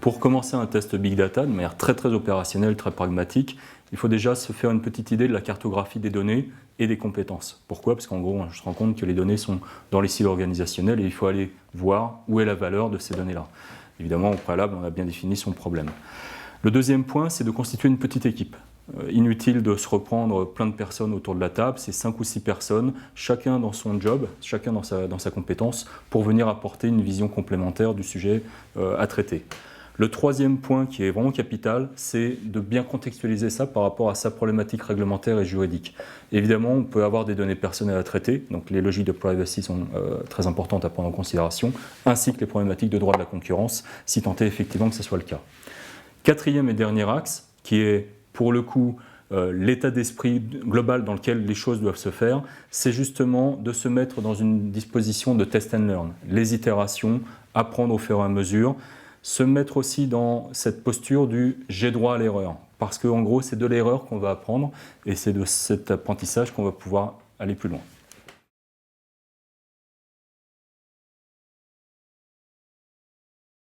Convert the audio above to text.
Pour commencer un test Big Data de manière très opérationnelle, très pragmatique, il faut déjà se faire une petite idée de la cartographie des données et des compétences. Pourquoi? Parce qu'en gros, on se rend compte que les données sont dans les silos organisationnels et il faut aller voir où est la valeur de ces données-là. Évidemment, au préalable, on a bien défini son problème. Le deuxième point, c'est de constituer une petite équipe. Inutile de se reprendre plein de personnes autour de la table, c'est 5 ou 6 personnes, chacun dans son job, chacun dans sa compétence, pour venir apporter une vision complémentaire du sujet à traiter. Le troisième point qui est vraiment capital, c'est de bien contextualiser ça par rapport à sa problématique réglementaire et juridique. Évidemment, on peut avoir des données personnelles à traiter, donc les logiques de privacy sont très importantes à prendre en considération, ainsi que les problématiques de droit de la concurrence, si tant est effectivement que ce soit le cas. Quatrième et dernier axe, qui est pour le coup l'état d'esprit global dans lequel les choses doivent se faire, c'est justement de se mettre dans une disposition de test and learn, les itérations, apprendre au fur et à mesure, se mettre aussi dans cette posture du « j'ai droit à l'erreur ». Parce qu'en gros, c'est de l'erreur qu'on va apprendre et c'est de cet apprentissage qu'on va pouvoir aller plus loin.